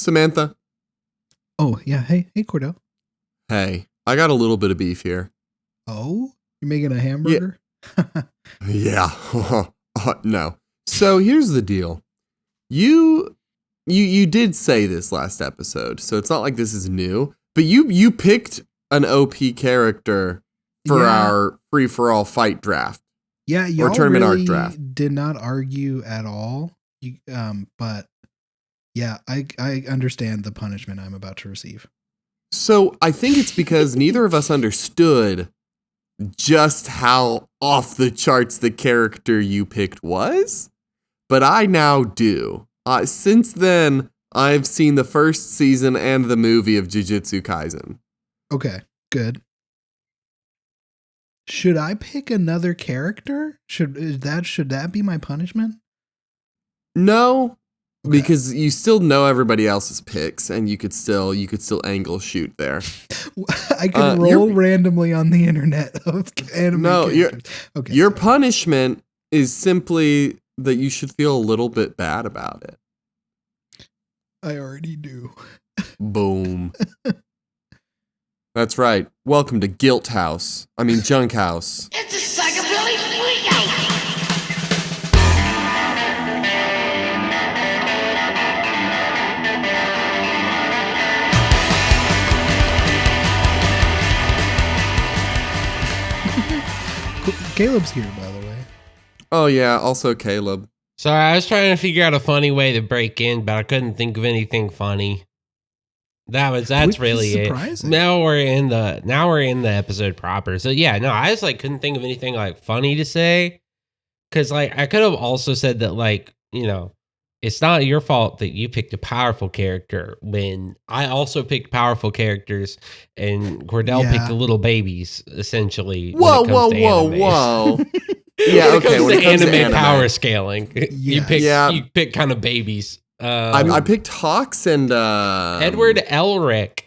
Samantha. Oh, yeah. Hey, Cordell. Hey, I got a little bit of beef here. Oh, you're making a hamburger? Yeah. No. So here's the deal. You did say this last episode, so it's not like this is new, but you picked an OP character for our free-for-all fight draft. Yeah, y'all or tournament really arc draft. did not argue at all. But yeah, I understand the punishment I'm about to receive. So I think it's because neither of us understood just how off the charts the character you picked was, but I now do. Since then, I've seen the first season and the movie of Jujutsu Kaisen. Okay, good. Should I pick another character? Should that be my punishment? No, Okay. because you still know everybody else's picks, and you could still angle shoot there. I can roll randomly on the internet of anime characters. Okay, your punishment is simply that you should feel a little bit bad about it. I already do. Boom. That's right. Welcome to Junk House. It's a psychobilly freak out. Caleb's here, by the way. Oh yeah, also Caleb. Sorry, I was trying to figure out a funny way to break in, but I couldn't think of anything funny. That's really it. Now we're in the episode proper. So yeah, no, I just couldn't think of anything funny to say. Cause I could have also said that it's not your fault that you picked a powerful character when I also picked powerful characters and Cordell picked the little babies, essentially. Whoa. Yeah, okay. When it comes to anime power scaling, you pick kind of babies. I picked Hawks and Edward Elric.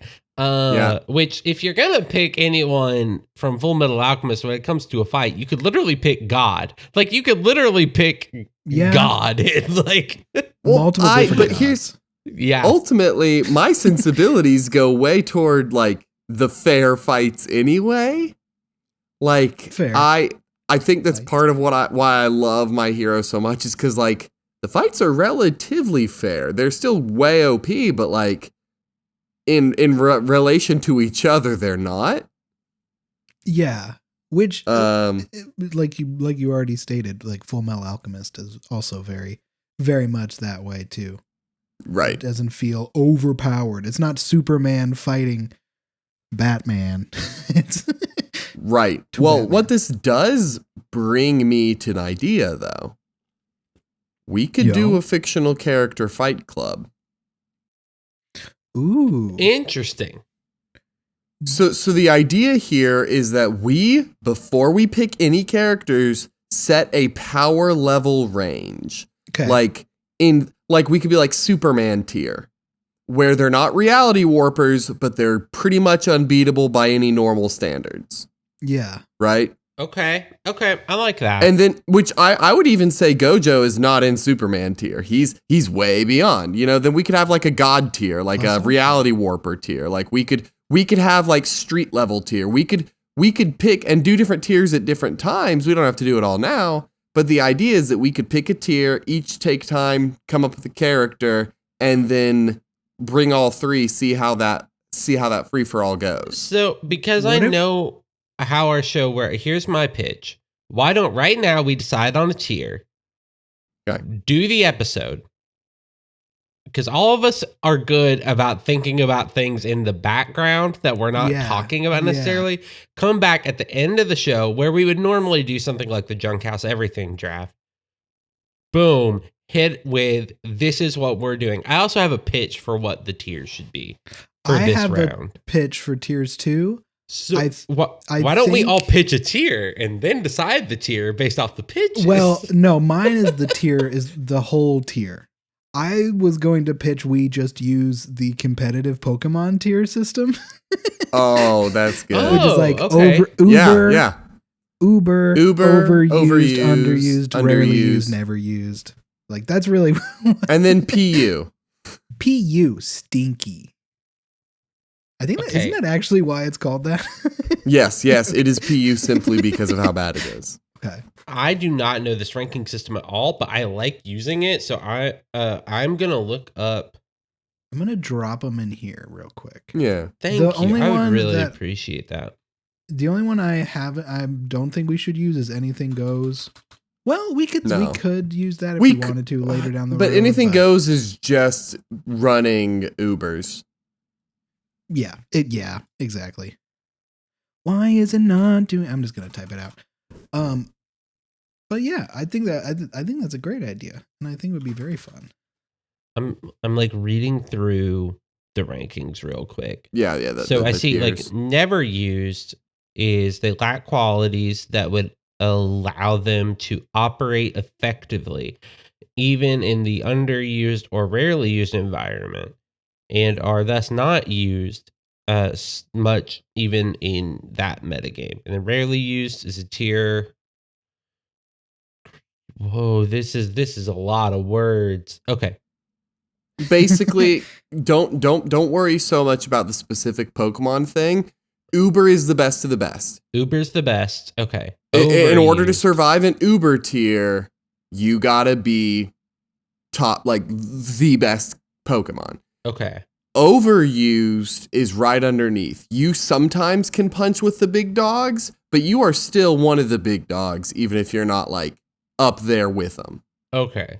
Which, if you're gonna pick anyone from Full Metal Alchemist, when it comes to a fight, you could literally pick God. You could literally pick God. Multiple different but gods. here's ultimately my sensibilities go way toward the fair fights anyway. Fair. I think that's part of why I love my hero so much is because the fights are relatively fair. They're still way OP, but in relation to each other, they're not. Yeah, which like you already stated, Full Metal Alchemist is also very, very much that way too. Right. It doesn't feel overpowered. It's not Superman fighting Batman. It's right. Well, Batman. What this does bring me to an idea, though. We could do a fictional character fight club. Ooh. Interesting. So the idea here is that before we pick any characters, set a power level range. Okay. We could be Superman tier, where they're not reality warpers, but they're pretty much unbeatable by any normal standards. Yeah. Right? Okay, I like that. And then, which I would even say Gojo is not in Superman tier. He's way beyond. Then we could have a god tier, a reality warper tier. We could have street level tier. We could pick and do different tiers at different times. We don't have to do it all now. But the idea is that we could pick a tier, each take time, come up with a character, and then bring all three. See how that free for all goes. So because I know how our show works, here's my pitch. Why don't right now we decide on a tier? Okay. Do the episode. Because all of us are good about thinking about things in the background that we're not talking about necessarily. Come back at the end of the show where we would normally do something like the Junk House Everything draft. Boom. Hit with, this is what we're doing. I also have a pitch for what the tiers should be for this round. I have a pitch for tiers too. So why don't we all pitch a tier and then decide the tier based off the pitches? Well, no, mine is the tier, is the whole tier. I was going to pitch we just use the competitive Pokemon tier system. Oh, that's good. Which is okay. Uber, overused, underused, rarely underused. used, never used. That's really... And then PU. PU, stinky. I think isn't that actually why it's called that? Yes, it is PU simply because of how bad it is. Okay. I do not know this ranking system at all, but I like using it, so I'm gonna look up. I'm gonna drop them in here real quick. Yeah, thank you. I would really appreciate that. The only one I don't think we should use is Anything Goes. Well, we could use that if we wanted to later down the road. But Anything Goes is just running Ubers. Yeah, exactly. Why is it not doing? I'm just gonna type it out. But yeah, I think that's a great idea, and I think it would be very fun. I'm like reading through the rankings real quick. Yeah. I see tiers. Like never used is they lack qualities that would allow them to operate effectively, even in the underused or rarely used environment, and are thus not used much even in that metagame. And then rarely used is a tier. Whoa, this is a lot of words. Okay. Basically, don't worry so much about the specific Pokemon thing. Uber is the best of the best. Uber's the best. Okay. In order to survive an Uber tier, you gotta be top, like the best Pokemon. Okay. Overused is right underneath. You sometimes can punch with the big dogs, but you are still one of the big dogs, even if you're not like up there with them. Okay.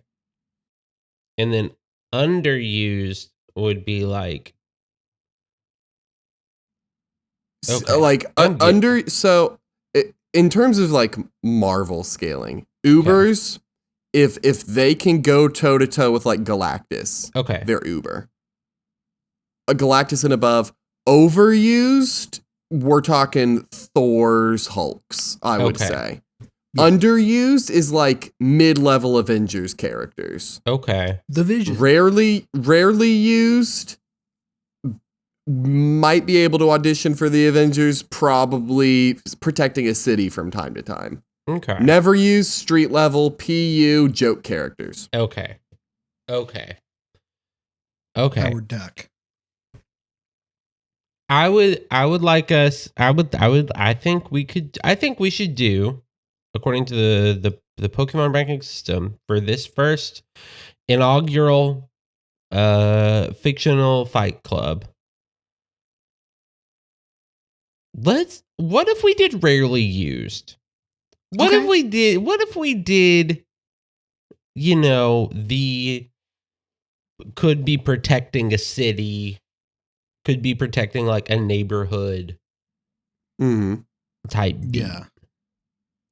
And then underused would be like, okay. In terms of like Marvel scaling, Ubers, if they can go toe to toe with like Galactus, okay, they're Uber. A Galactus and above. Overused, we're talking Thor's Hulks, I would say. Yeah. Underused is like mid-level Avengers characters. Okay. The Vision. Rarely used, might be able to audition for the Avengers, probably protecting a city from time to time. Okay. Never used, street level, PU, joke characters. Okay. Howard Duck. I think we should do, according to the Pokemon ranking system, for this first inaugural fictional fight club. What if we did rarely used? What if we did, could be protecting a city, could be protecting like a neighborhood type beat. Yeah.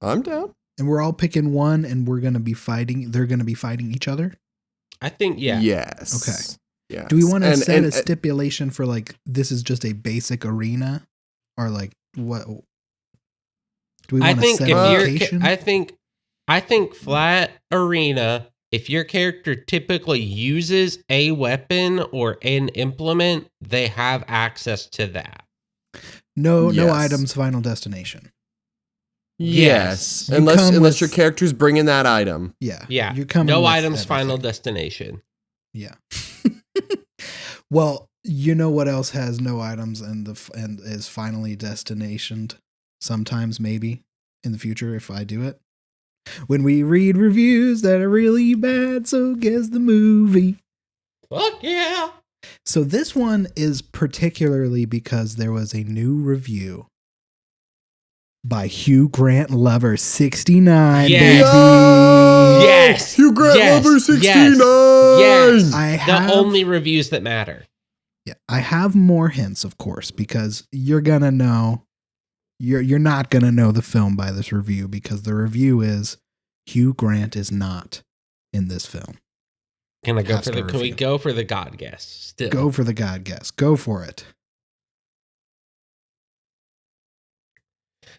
I'm down. And we're all picking one, and we're going to be fighting. They're going to be fighting each other? I think, yeah. Yes. Okay. Yes. Do we want to set a stipulation for like, this is just a basic arena? Or like, what? Do we want to set a location? I think flat arena, if your character typically uses a weapon or an implement, they have access to that. No items, final destination. Yes. Unless your character's bringing that item. Yeah. Yeah. You're coming no items, everything. Final destination. Yeah. Well, you know what else has no items and is finally destinationed? Sometimes, maybe in the future, if I do it. When we read reviews that are really bad, so guess the movie. Fuck yeah. So this one is particularly because there was a new review by Hugh Grant Lover 69, baby. Yes. Hugh Grant Lover 69. Yes. The only reviews that matter. Yeah, I have more hints, of course, because you're gonna know. You're not gonna know the film by this review, because the review is Hugh Grant is not in this film. Can we go for the God guess? Still. Go for the God guess. Go for it.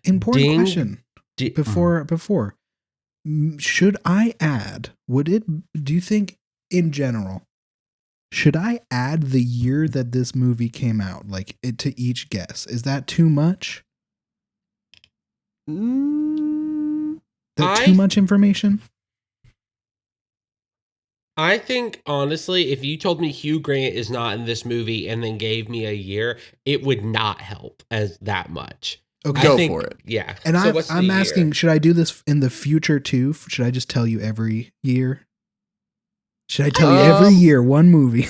Important question. Before, should I add? Do you think in general? Should I add the year that this movie came out, like to each guess? Is that too much? That too much information? I think, honestly, if you told me Hugh Grant is not in this movie and then gave me a year, it would not help as that much. Okay. Go for it. Yeah. And so I'm asking, should I do this in the future too? Should I just tell you every year? Should I tell you every year one movie?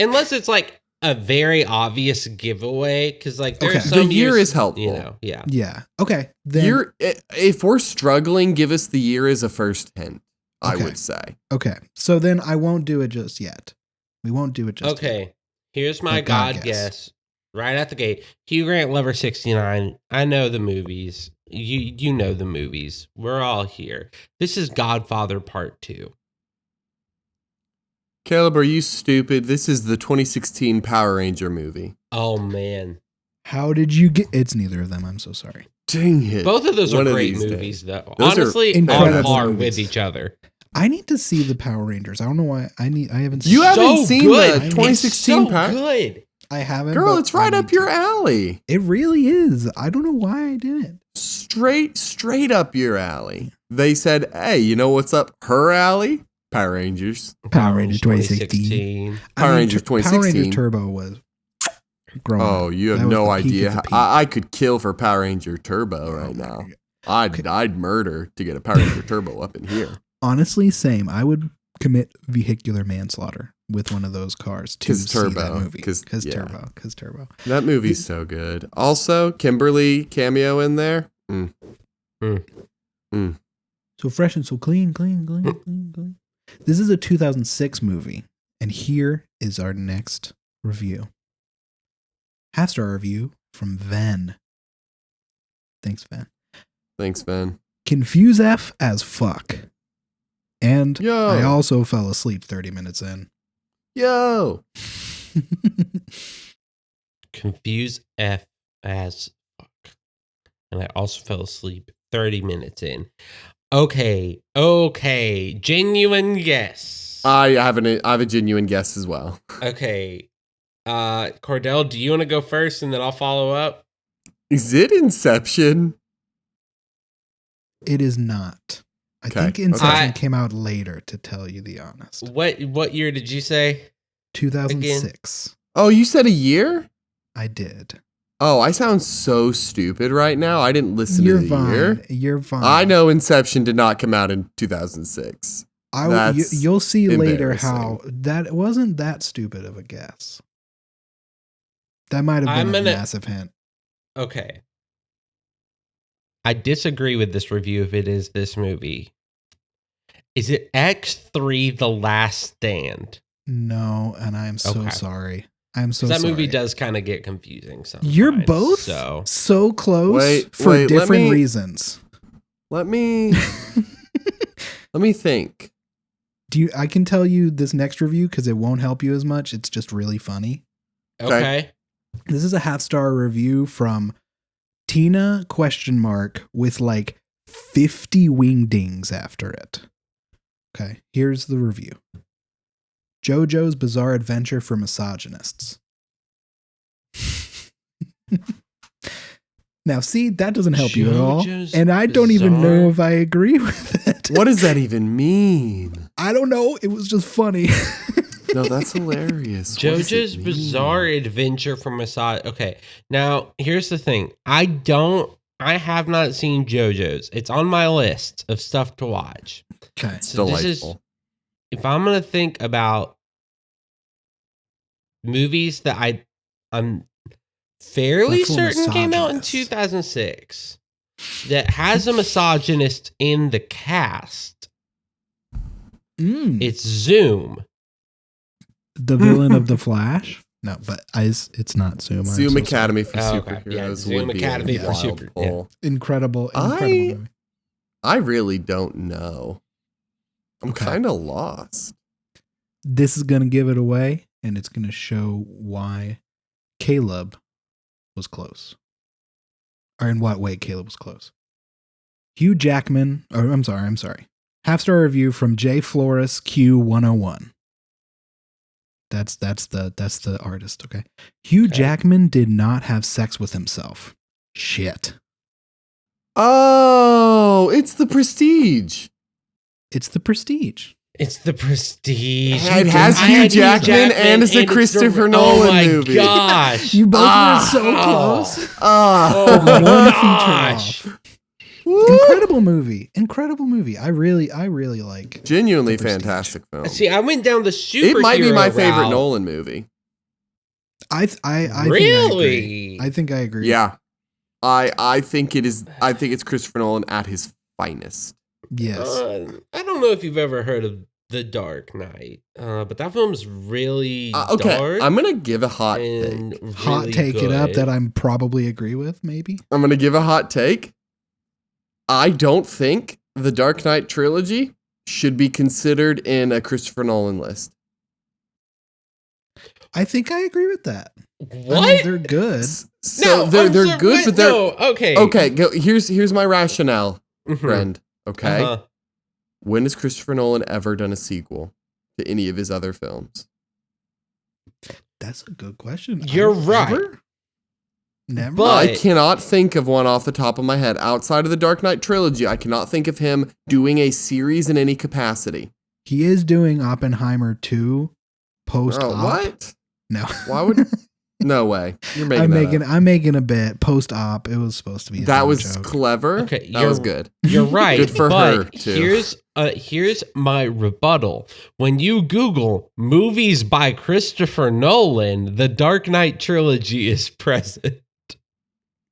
Unless it's like a very obvious giveaway, because like there's Okay. some The year years, is helpful. You know, yeah. Yeah. Okay. Then If we're struggling, give us the year as a first hint. I Okay. would say. Okay. So then I won't do it just yet. We won't do it just yet. Okay. Here's my Like God God guess. guess. Right at the gate. Hugh Grant, Lover 69. I know the movies. You know the movies. We're all here. This is Godfather Part 2. Caleb, are you stupid? This is the 2016 Power Ranger movie. Oh, man. How did you get? It's neither of them. I'm so sorry. Dang it. Both of those are One of great these movies, days. though. Those are Honestly, on incredible par movies. with each other. I need to see the Power Rangers. I don't know why. I haven't seen You haven't So seen good. the 2016 It's so Power? good. I haven't. Girl, but it's right I up need your to. alley. It really is. I don't know why I didn't. Straight up your alley. They said, hey, you know what's up her alley? Power Rangers. Power Rangers 2016. Power Rangers Power 2016. Rangers Turbo was growing Oh, up. you have That was no the peak idea. of the peak. I could kill for Power Ranger Turbo Oh right my now. God. I'd murder to get a Power Ranger Turbo up in here. Honestly, same. I would commit vehicular manslaughter with one of those cars to 'Cause see Turbo, that movie. 'cause, yeah. Because Turbo. That movie's so good. Also, Kimberly cameo in there. So fresh and so clean. This is a 2006 movie, and here is our next review. Half-star review from Ven. Thanks, Ven. Thanks, Ben. Confuse F as fuck. And Yo. I also fell asleep 30 minutes in. Yo. Confuse F as fuck. And I also fell asleep 30 minutes in. Okay. Genuine guess. I have a genuine guess as well. Okay. Cordell, do you want to go first and then I'll follow up? Is it Inception? It is not. I Okay, think Inception okay. came out later, to tell you the honest. What year did you say? 2006. Oh, you said a year? I did. Oh, I sound so stupid right now. I didn't listen to the year. You're fine. I know Inception did not come out in 2006. You'll see later embarrassing. how that wasn't that stupid of a guess. That might have been a massive hint. Okay. I disagree with this review if it is this movie. Is it X3 The Last Stand? No, and I am so sorry. I'm so that sorry. movie does kind of get confusing sometimes. You're both so close for different reasons. Let me think. I can tell you this next review because it won't help you as much. It's just really funny. Okay. This is a half-star review from Tina ? With like 50 wingdings after it. Okay, here's the review. JoJo's Bizarre Adventure for Misogynists. Now, see, that doesn't help you at all. And I don't even know if I agree with it. What does that even mean? I don't know. It was just funny. No, that's hilarious. JoJo's Bizarre Adventure for Okay, now here's the thing. I have not seen JoJo's. It's on my list of stuff to watch. Okay, it's delightful. If I'm gonna think about movies that I'm fairly certain came out in 2006 that has a misogynist in the cast, it's Zoom. The villain of The Flash? No, but it's not Zoom. Zoom Academy for Superheroes. Yeah, Zoom Academy for Superheroes. Yeah. Incredible movie. I really don't know. I'm kind of lost. This is going to give it away, and it's going to show why Caleb was close. Or in what way Caleb was close. Hugh Jackman, I'm sorry. Half-star review from J. Flores Q101. That's the artist, okay? Hugh Jackman did not have sex with himself. Shit. Oh, it's The Prestige. It's The Prestige. It's The Prestige. It has Hugh Jackman and it's a Christopher Nolan movie. Oh my gosh. You both were so close. Oh my gosh. gosh. Incredible movie. I really like. Genuinely fantastic film. See, I went down the superhero. It might be my favorite route. Nolan movie. I Really? I think I agree. Yeah. I think it is. I think it's Christopher Nolan at his finest. Yes. I don't know if you've ever heard of The Dark Knight, but that film's really okay. dark. I'm gonna give a hot take. Really Hot take good. it up that I'm probably agree with. Maybe. I'm gonna give a hot take. I don't think the Dark Knight trilogy should be considered in a Christopher Nolan list. I think I agree with that. What? I mean, they're good. So they're good, but they're okay. Okay, here's my rationale, friend. Okay. Uh-huh. When has Christopher Nolan ever done a sequel to any of his other films? That's a good question. You're right. Never. But- I cannot think of one off the top of my head. Outside of the Dark Knight trilogy, I cannot think of him doing a series in any capacity. He is doing Oppenheimer 2 post-op. Oh, what? No. Why would... No way. You're making I'm making a bit post-op. It was supposed to be a that was joke. clever. Okay, that was good. You're right. Good for but her, too. Here's my rebuttal. When you Google movies by Christopher Nolan, the Dark Knight trilogy is present.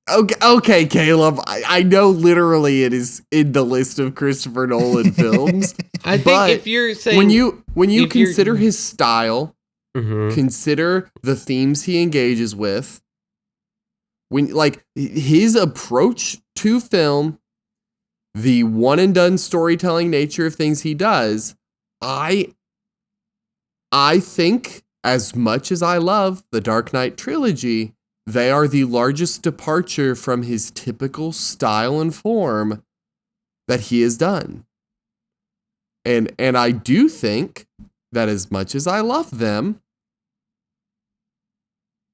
Okay, Caleb. I know literally it is in the list of Christopher Nolan films. I think if you're saying when you consider his style, Mhm. consider the themes he engages with, when like his approach to film, the one and done storytelling nature of things he does, I think as much as I love the Dark Knight trilogy, they are the largest departure from his typical style and form that he has done. And I do think that as much as I love them,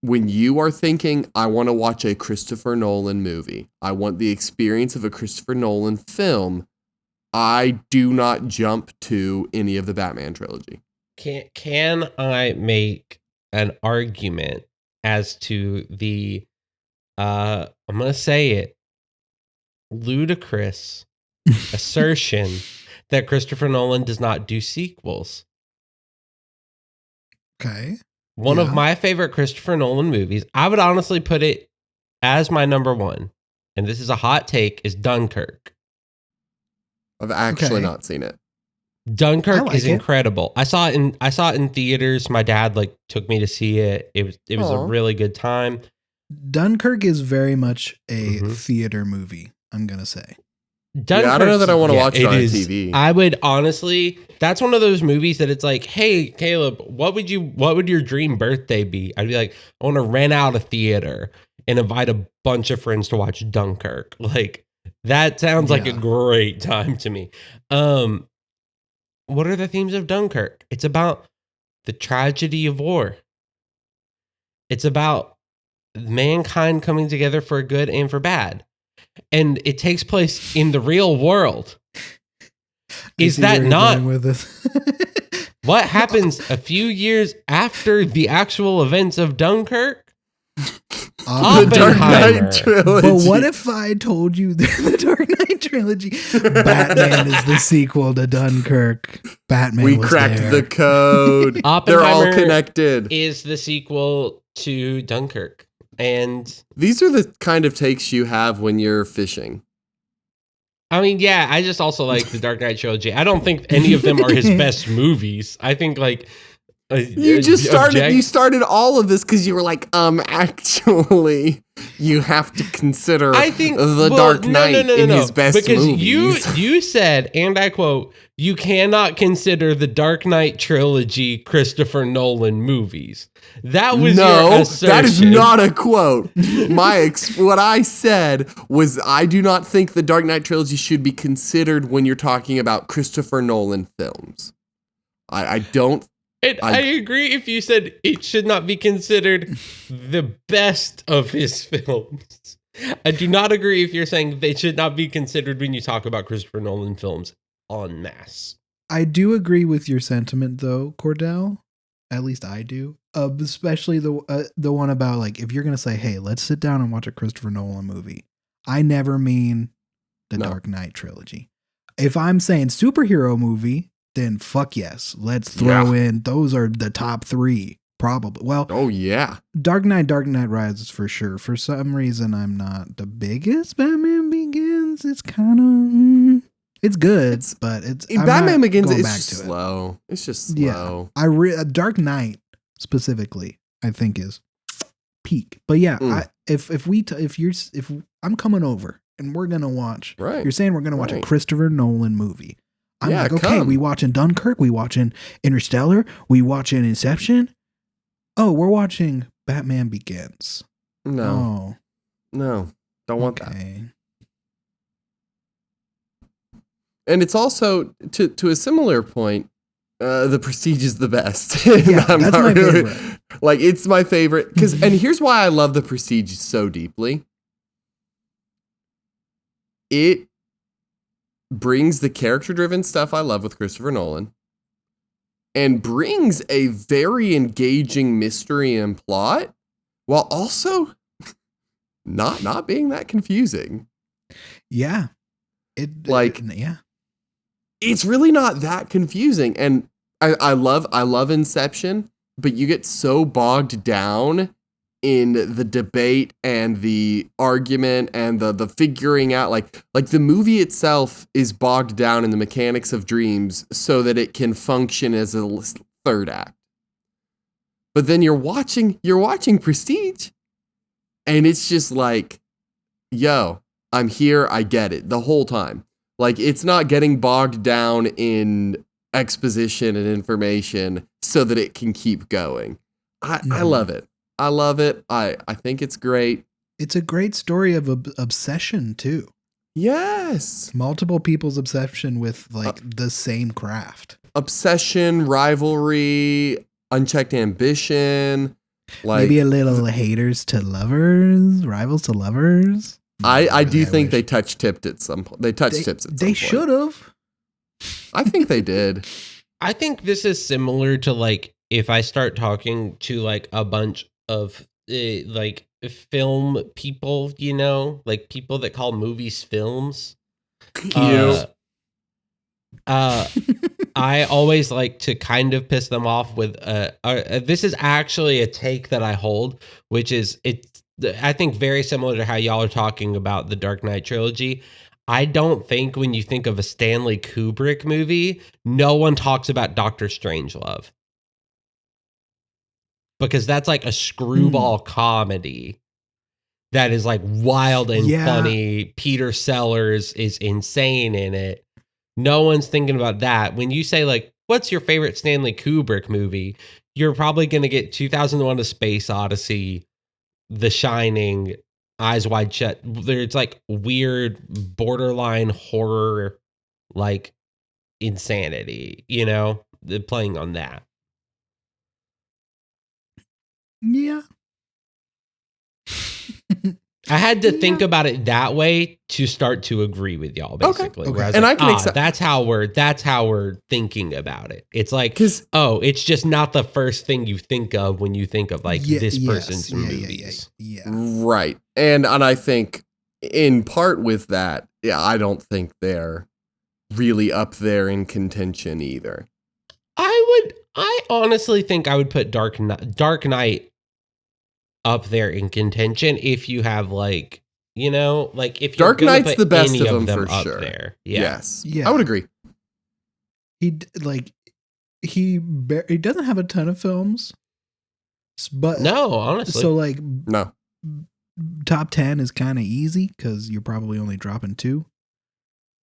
when you are thinking, I want to watch a Christopher Nolan movie, I want the experience of a Christopher Nolan film, I do not jump to any of the Batman trilogy. Can I make an argument as to the I'm gonna say it, ludicrous assertion that Christopher Nolan does not do sequels? Okay. One of my favorite Christopher Nolan movies, I would honestly put it as my number one, and this is a hot take, is Dunkirk. I've actually not seen it. Dunkirk is incredible. I saw it in theaters. My dad took me to see it. It was a really good time. Dunkirk is very much a theater movie, I'm gonna say. Dunkirk, I don't know that I want to watch it on TV. I would honestly, that's one of those movies that it's like, hey, Caleb, what would your dream birthday be? I'd be like, I want to rent out a theater and invite a bunch of friends to watch Dunkirk. That sounds like a great time to me. What are the themes of Dunkirk? It's about the tragedy of war. It's about mankind coming together for good and for bad. And it takes place in the real world. Is that not what happens a few years after the actual events of Dunkirk? The Dark Knight trilogy. But what if I told you the Dark Knight trilogy? Batman is the sequel to Dunkirk. Batman. We cracked the code. They're all connected. Is the sequel to Dunkirk. And these are the kind of takes you have when you're fishing. I mean, yeah, I just also like the Dark Knight trilogy. I don't think any of them are his best movies. I think you started all of this because you were like, actually, you have to consider the Dark Knight in his best movies. Because you said, and I quote, you cannot consider the Dark Knight trilogy Christopher Nolan movies. That was your assertion. That is not a quote. What I said was, I do not think the Dark Knight trilogy should be considered when you're talking about Christopher Nolan films. I don't. And I agree if you said it should not be considered the best of his films. I do not agree if you're saying they should not be considered when you talk about Christopher Nolan films en masse. I do agree with your sentiment, though, Cordell. At least I do. Especially the one about like if you're gonna say, "Hey, let's sit down and watch a Christopher Nolan movie." I never mean the Dark Knight trilogy. If I'm saying superhero movie, then fuck yes, let's throw in. Those are the top 3 probably. Well, oh yeah, Dark Knight Rises for sure. For some reason, I'm not the biggest Batman Begins. It's kind of. It's good, but it's Batman Begins is just slow. It's just slow. Yeah, Dark Knight specifically, I think is peak. But yeah, if I'm coming over and we're gonna watch, you're saying we're gonna watch a Christopher Nolan movie. I'm like, okay, we watching Dunkirk, we watching Interstellar, we watching Inception. Oh, we're watching Batman Begins. No, don't want that. And it's also to a similar point. The Prestige is the best. Yeah, that's my favorite. Like it's my favorite and here's why I love The Prestige so deeply. It brings the character-driven stuff I love with Christopher Nolan, and brings a very engaging mystery and plot, while also not being that confusing. Yeah, it's really not that confusing. And I love Inception, but you get so bogged down in the debate and the argument and the figuring out, like the movie itself is bogged down in the mechanics of dreams so that it can function as a third act. But then you're watching Prestige, and it's just like, yo, I'm here, I get it the whole time. Like, it's not getting bogged down in exposition and information so that it can keep going. I love it. I love it. I think it's great. It's a great story of obsession, too. Yes. Multiple people's obsession with, like, the same craft. Obsession, rivalry, unchecked ambition. Like, maybe a little haters to lovers, rivals to lovers. I do think they touch-tipped at some point. They touch-tips at some point. They should have. I think they did. I think this is similar to, like, if I start talking to, like, a bunch of, like, film people, you know? Like, people that call movies films. I always like to kind of piss them off with, this is actually a take that I hold, which is, I think very similar to how y'all are talking about the Dark Knight trilogy. I don't think when you think of a Stanley Kubrick movie, no one talks about Dr. Strangelove. Because that's like a screwball comedy that is like wild and funny. Peter Sellers is insane in it. No one's thinking about that. When you say, like, what's your favorite Stanley Kubrick movie? You're probably going to get 2001: A Space Odyssey, The Shining, Eyes Wide Shut. It's like weird borderline horror, like insanity, you know, playing on that. Yeah. I had to think about it that way to start to agree with y'all, basically. Okay. And like, I can accept that's how we're thinking about it. It's like, it's just not the first thing you think of when you think of like this person's movies. Yeah. Right. And I think in part with that, I don't think they're really up there in contention either. I honestly think I would put Dark Knight up there in contention if you have, like, you know, like if you're Dark Knight's the best of them for up sure. There. Yeah. Yes. Yeah. I would agree. He doesn't have a ton of films, but no, honestly. So like no. Top 10 is kind of easy because you're probably only dropping 2.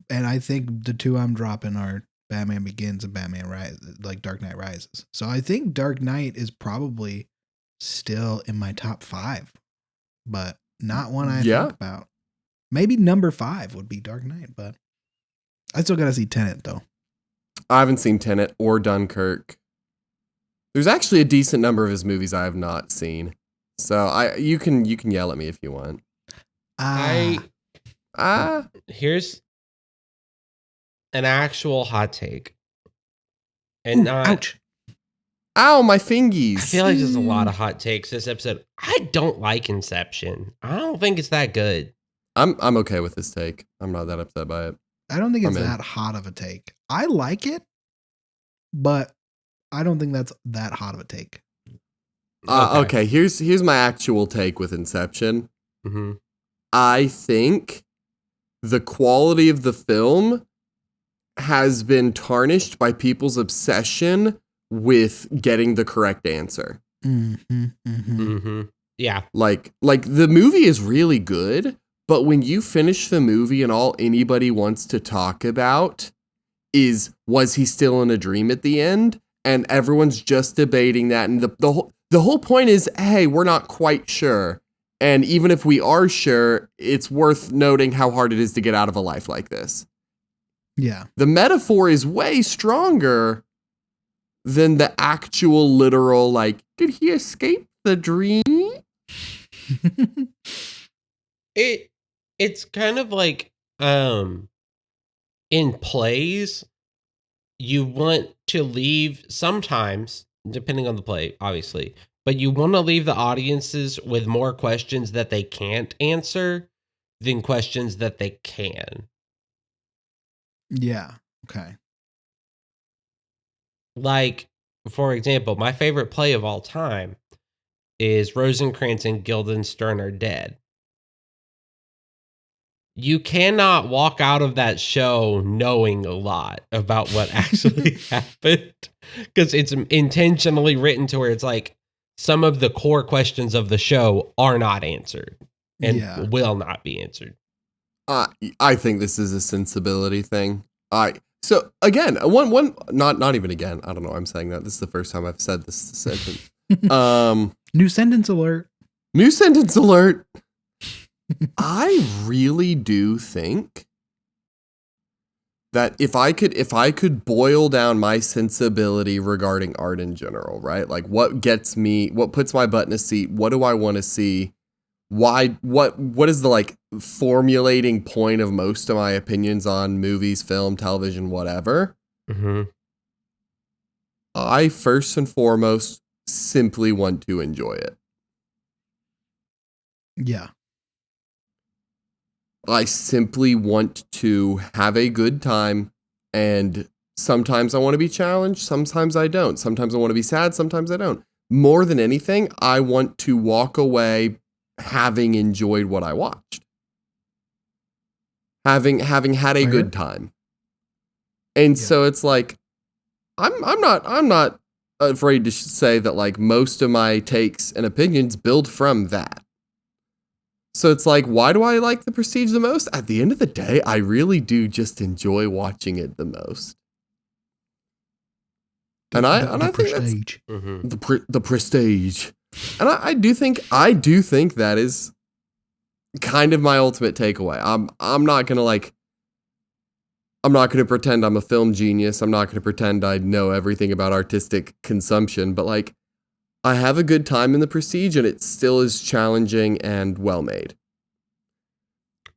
And I think the 2 I'm dropping are Batman Begins and Batman Rises, like Dark Knight Rises. So I think Dark Knight is probably still in my top 5, but not one I think about. Maybe number 5 would be Dark Knight, but I still gotta see Tenet though. I haven't seen Tenet or Dunkirk. There's actually a decent number of his movies I have not seen, so you can yell at me if you want. Here's an actual hot take. And ouch. Ow, my fingies. I feel like there's a lot of hot takes this episode. I don't like Inception. I don't think it's that good. I'm okay with this take. I'm not that upset by it. I don't think it's that hot of a take. I like it, but I don't think that's that hot of a take. Okay, here's my actual take with Inception. Mm-hmm. I think the quality of the film has been tarnished by people's obsession with getting the correct answer. Mm-hmm, mm-hmm. Mm-hmm. Yeah. Like the movie is really good, but when you finish the movie and all anybody wants to talk about is, was he still in a dream at the end? And everyone's just debating that. And the whole point is, hey, we're not quite sure. And even if we are sure, it's worth noting how hard it is to get out of a life like this. Yeah. The metaphor is way stronger than the actual literal, like, did he escape the dream? It's kind of like in plays, you want to leave sometimes, depending on the play, obviously, but you want to leave the audiences with more questions that they can't answer than questions that they can. Yeah. Okay. Like, for example, my favorite play of all time is Rosencrantz and Guildenstern Are Dead. You cannot walk out of that show knowing a lot about what actually happened, because it's intentionally written to where it's like some of the core questions of the show are not answered and will not be answered. I think this is a sensibility thing. So again, one not even again. I don't know why I'm saying that. This is the first time I've said this sentence. New sentence alert. New sentence alert. I really do think that if I could boil down my sensibility regarding art in general, right? Like what gets me, what puts my butt in a seat, what do I want to see? Why, what is the like formulating point of most of my opinions on movies, film, television, whatever? Mm-hmm. I first and foremost simply want to enjoy it. Yeah. I simply want to have a good time, and sometimes I want to be challenged, sometimes I don't. Sometimes I want to be sad, sometimes I don't. More than anything, I want to walk away having enjoyed what I watched. Having had a good time. And so it's like I'm not afraid to say that like most of my takes and opinions build from that. So it's like, why do I like The Prestige the most? At the end of the day, I really do just enjoy watching it the most. And I think that's the Prestige. And I do think that is kind of my ultimate takeaway. I'm not gonna pretend I'm a film genius. I'm not gonna pretend I know everything about artistic consumption, but like, I have a good time in The Prestige, and it still is challenging and well made.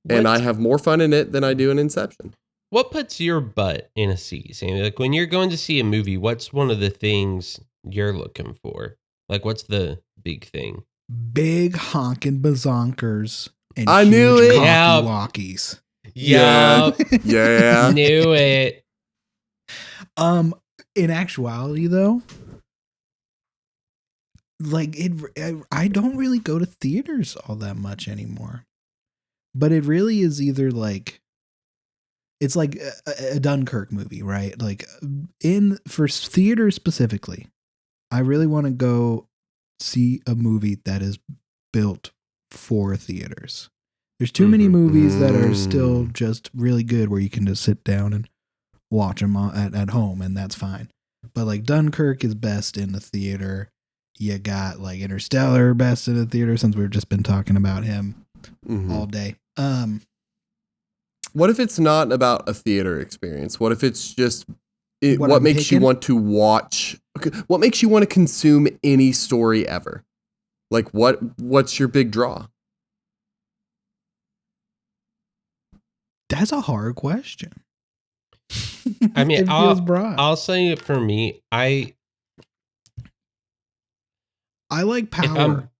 And I have more fun in it than I do in Inception. What puts your butt in a seat, Sammy? Like when you're going to see a movie, what's one of the things you're looking for? Like what's the big thing? Big honking bazonkers and I knew it. Walkies. Yep. Yeah. Knew it. In actuality though, like I don't really go to theaters all that much anymore. But it really is either like, it's like a Dunkirk movie, right? Like for theater specifically, I really want to go see a movie that is built for theaters. There's too many movies that are still just really good where you can just sit down and watch them at home, and that's fine. But like Dunkirk is best in the theater. You got like Interstellar best in the theater, since we've just been talking about him all day. What if it's not about a theater experience? What if it's just what makes you want to watch? What makes you want to consume any story ever? Like what's your big draw? That's a hard question. I mean, It feels broad. I'll say it for me. I like power.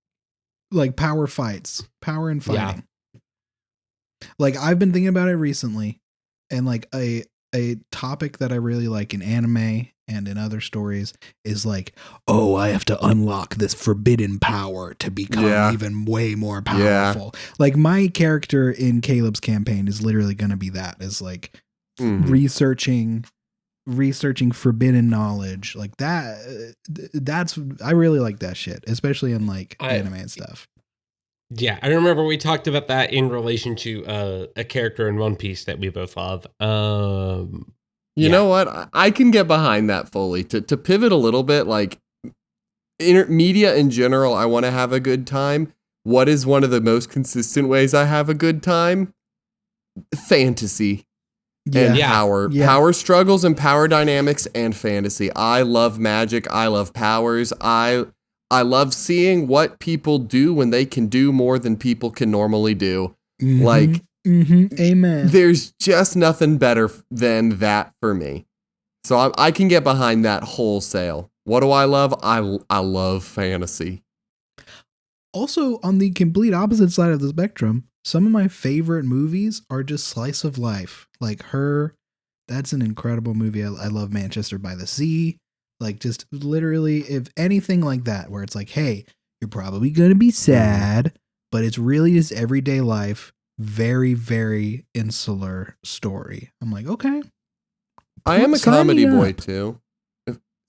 Like power fights. Power and fighting. Yeah. Like I've been thinking about it recently, and like a topic that I really like in anime and in other stories is like, oh, I have to unlock this forbidden power to become even way more powerful. Yeah. Like my character in Caleb's campaign is literally going to be that, is like researching forbidden knowledge like that. I really like that shit, especially in like anime and stuff. Yeah, I remember we talked about that in relation to a character in One Piece that we both love. You know what? I can get behind that fully. To pivot a little bit, like media in general, I want to have a good time. What is one of the most consistent ways I have a good time? Fantasy. And power. Yeah. Power struggles and power dynamics and fantasy. I love magic. I love powers. I love seeing what people do when they can do more than people can normally do. Like, amen. There's just nothing better than that for me. So I can get behind that wholesale. What do I love? I love fantasy. Also, on the complete opposite side of the spectrum, some of my favorite movies are just slice of life. Like Her, that's an incredible movie. I love Manchester by the Sea. Like just literally, if anything like that, where it's like, hey, you're probably going to be sad, but it's really just everyday life. Very, very insular story. I'm like, okay. I am a comedy boy too.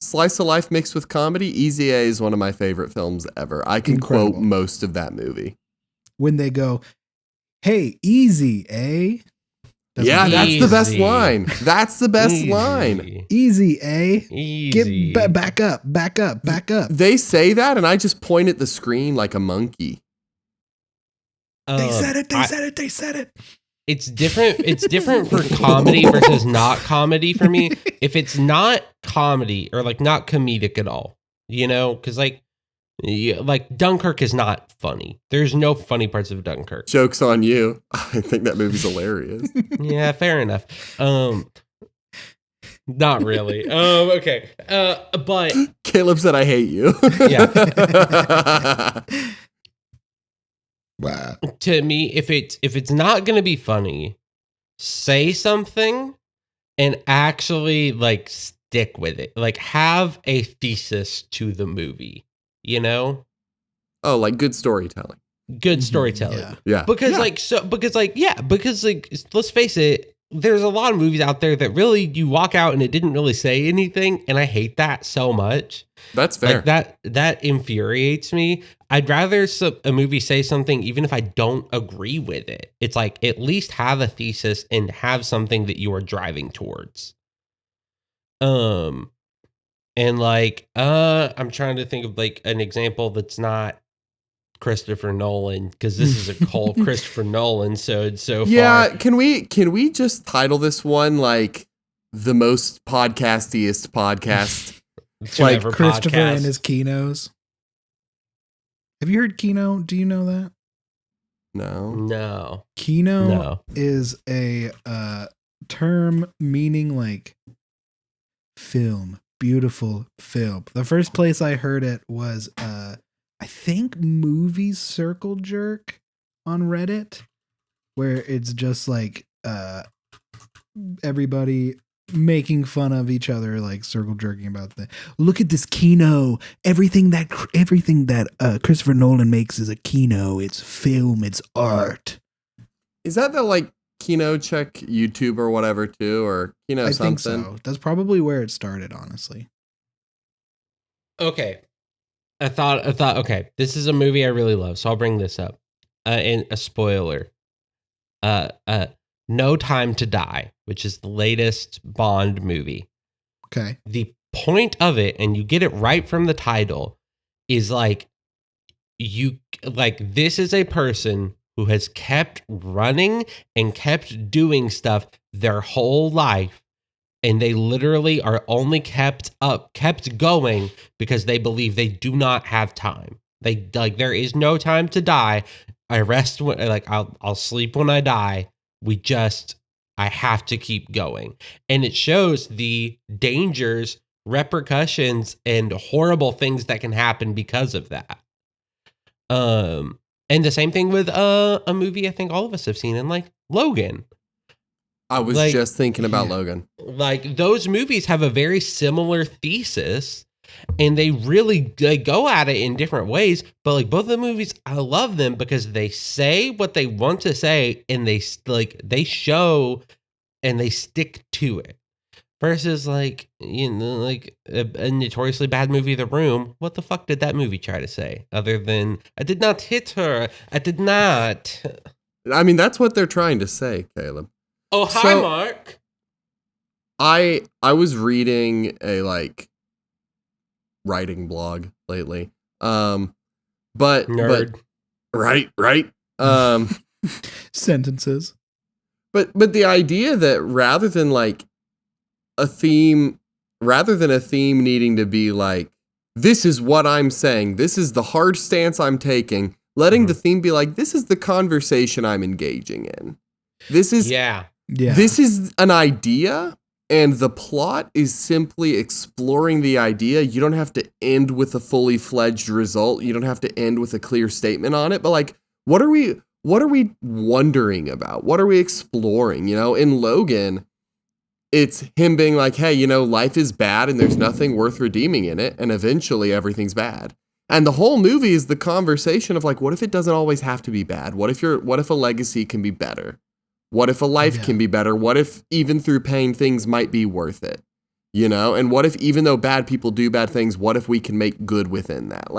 Slice of life mixed with comedy. Easy A is one of my favorite films ever. I can quote most of that movie. When they go, hey, easy, eh? That's the best line. That's the best line. Easy, eh? Easy. Get back up. They say that, and I just point at the screen like a monkey. They said it. It's different. It's different for comedy versus not comedy for me. If it's not comedy or like not comedic at all, you know, because like Dunkirk is not funny. There's no funny parts of Dunkirk. Joke's on you. I think that movie's hilarious. Yeah, fair enough. Not really. Okay. But Caleb said I hate you. Yeah. Wow. To me, if it's not gonna be funny, say something and actually like stick with it. Like have a thesis to the movie. You know? Oh, like good storytelling. Good storytelling. Yeah. Because let's face it, there's a lot of movies out there that really you walk out and it didn't really say anything, and I hate that so much. That's fair. Like that infuriates me. I'd rather a movie say something even if I don't agree with it. It's like at least have a thesis and have something that you are driving towards. And like, I'm trying to think of like an example that's not Christopher Nolan, because this is a whole Christopher Nolan. So far. Yeah, can we just title this one like the most podcastiest podcast? Like Christopher podcast. And his Kinos. Have you heard Kino? Do you know that? No. Kino is a term meaning like film. Beautiful film. The first place I heard it was I think Movies Circle Jerk on Reddit, where it's just like everybody making fun of each other, like circle jerking about the look at this Kino. Everything that Christopher Nolan makes is a Kino. It's film, it's art. Is that the like Kino check YouTube or whatever too, or Kino something? I think so. That's probably where it started, honestly. Okay. I thought, okay, this is a movie I really love, so I'll bring this up. And a spoiler. No Time to Die, which is the latest Bond movie. Okay. The point of it, and you get it right from the title, is like this is a person who has kept running and kept doing stuff their whole life. And they literally are only kept going because they believe they do not have time. They like, there is no time to die. I rest when I'll sleep when I die. We just I have to keep going. And it shows the dangers, repercussions, and horrible things that can happen because of that. And the same thing with a movie I think all of us have seen in like Logan. I was just thinking about Logan. Like those movies have a very similar thesis. And they go at it in different ways, but like both of the movies, I love them because they say what they want to say, and they show and they stick to it. Versus like like a notoriously bad movie, The Room. What the fuck did that movie try to say other than I did not hit her? I did not. I mean, that's what they're trying to say, Caleb. Oh, hi, Mark. I was reading a writing blog lately. But right. Sentences. But the idea that rather than a theme needing to be like, this is what I'm saying, this is the hard stance I'm taking, letting the theme be like, this is the conversation I'm engaging in. This is this is an idea. And the plot is simply exploring the idea. You don't have to end with a fully fledged result. You don't have to end with a clear statement on it. But what are we wondering about? What are we exploring? In Logan, it's him being like, hey, life is bad and there's nothing worth redeeming in it. And eventually everything's bad. And the whole movie is the conversation of what if it doesn't always have to be bad? What if a legacy can be better? What if a life can be better? What if even through pain, things might be worth it? And what if even though bad people do bad things, what if we can make good within that?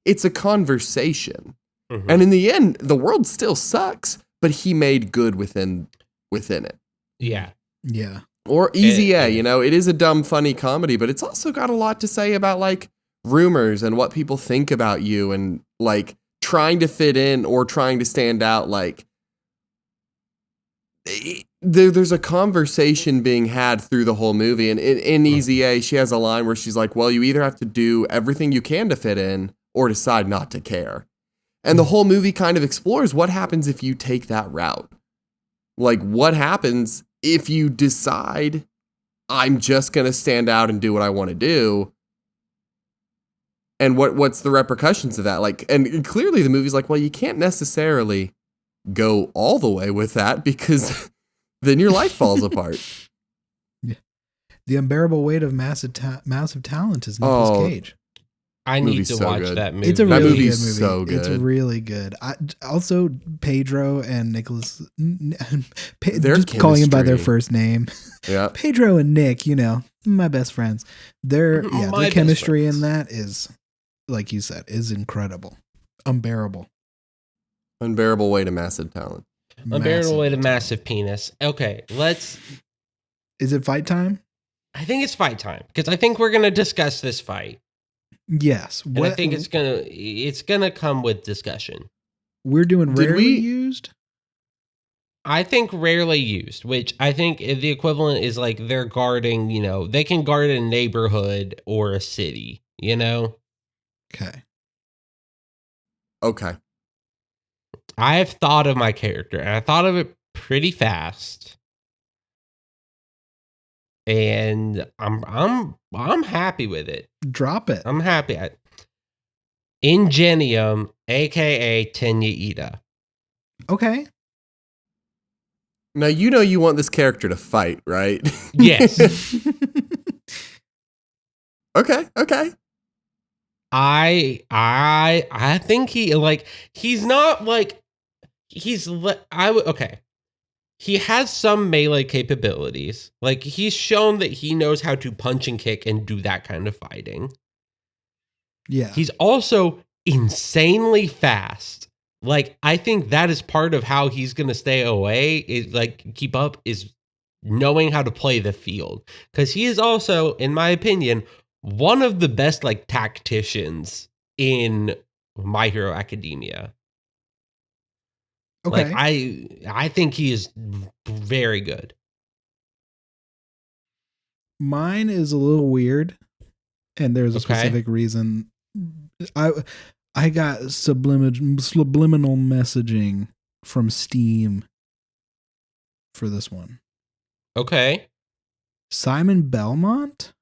It's a conversation. Mm-hmm. And in the end, the world still sucks, but he made good within it. Yeah. Yeah. Or Easy A, it is a dumb, funny comedy, but it's also got a lot to say about rumors and what people think about you and trying to fit in or trying to stand out. There's a conversation being had through the whole movie. And in Easy A, she has a line where she's like, well, you either have to do everything you can to fit in or decide not to care. And the whole movie kind of explores what happens if you take that route. What happens if you decide I'm just going to stand out and do what I want to do? And what's the repercussions of that? And clearly the movie's well, you can't necessarily go all the way with that because then your life falls apart. Yeah. The unbearable weight of massive talent is Nicolas Cage. I need to watch that movie. It's a really good movie. So good. It's really good. Also, Pedro and Nicholas, just calling him by their first name. Yeah. Pedro and Nick, my best friends. Their chemistry in that is, like you said, is incredible. Unbearable weight of massive talent. Unbearable weight of massive penis. Okay, Is it fight time? I think it's fight time because I think we're gonna discuss this fight. Yes, and I think it's gonna come with discussion. We're doing rarely used. I think rarely used, which I think the equivalent is they're guarding. They can guard a neighborhood or a city. Okay. I have thought of my character, and I thought of it pretty fast, and I'm happy with it. Drop it. I'm happy. Ingenium, aka Tenya Ida. Okay. Now you want this character to fight, right? Yes. Okay. I think he's not okay. He has some melee capabilities. He's shown that he knows how to punch and kick and do that kind of fighting. Yeah. He's also insanely fast. I think that is part of how he's going to stay away, is keep up, is knowing how to play the field. Because he is also, in my opinion, one of the best tacticians in My Hero Academia. Okay. I think he is very good. Mine is a little weird, and there's a specific reason. I got subliminal messaging from Steam for this one. Okay. Simon Belmont?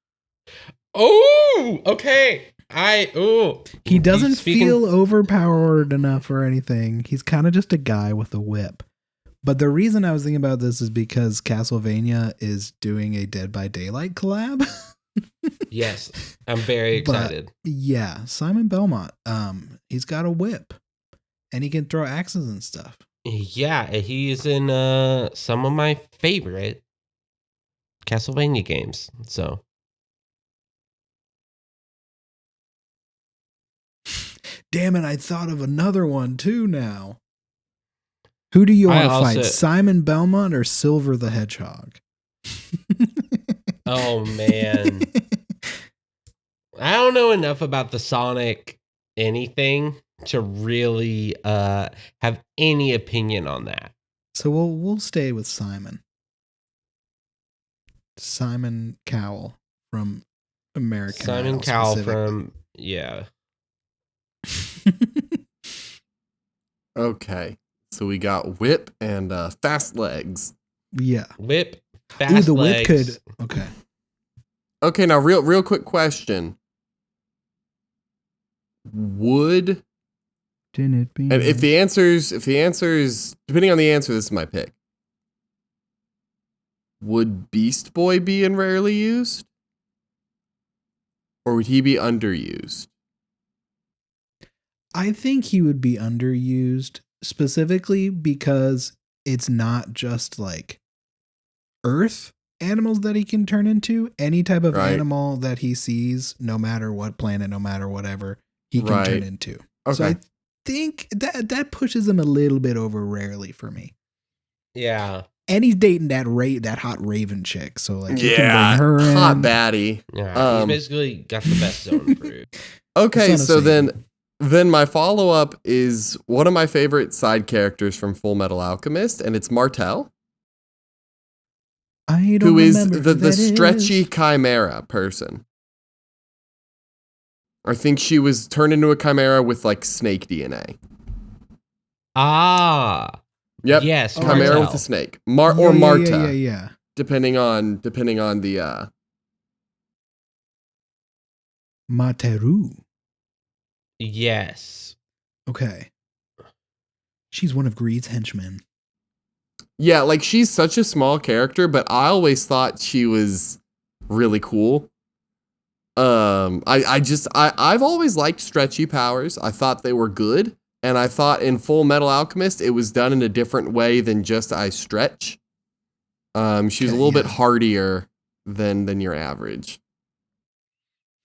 Oh, okay. He doesn't feel overpowered enough or anything. He's kind of just a guy with a whip. But the reason I was thinking about this is because Castlevania is doing a Dead by Daylight collab. Yes, I'm very excited. But yeah, Simon Belmont. He's got a whip, and he can throw axes and stuff. Yeah, he's in some of my favorite Castlevania games. So, damn it! I thought of another one too now. Who do you want to fight, Simon Belmont or Silver the Hedgehog? Oh, man. I don't know enough about the Sonic anything to really have any opinion on that. So we'll stay with Simon. Simon Cowell from American Simon Idol Cowell specifically. yeah. Okay. So we got whip and fast legs. Yeah. Whip, fast the legs. Whip could. Okay. Okay, now real quick question. Would Didn't it be? and if the answers depending on the answer, this is my pick. Would Beast Boy be in Rarely Used? Or would he be underused? I think he would be underused specifically because it's not just like Earth animals that he can turn into. Any type of animal that he sees, no matter what planet, no matter whatever, he can turn into. Okay. So I think that pushes him a little bit over Rarely for me. Yeah. And he's dating that hot Raven chick, so like he can bring her hot in. baddie. Yeah, he's basically got the best zone fruit. Okay, so then my follow-up is one of my favorite side characters from Full Metal Alchemist, and it's Martel. Who is the stretchy chimera person. I think she was turned into a chimera with like snake DNA. Ah. Yep. Yes, chimera Martel. with a snake. Or Marta. Yeah. Depending on the Materu. Yes. Okay. She's one of Greed's henchmen. Yeah, like she's such a small character, but I always thought she was really cool. I've always liked stretchy powers. I thought they were good, and I thought in Full Metal Alchemist it was done in a different way than just I stretch. She's a little bit hardier than your average.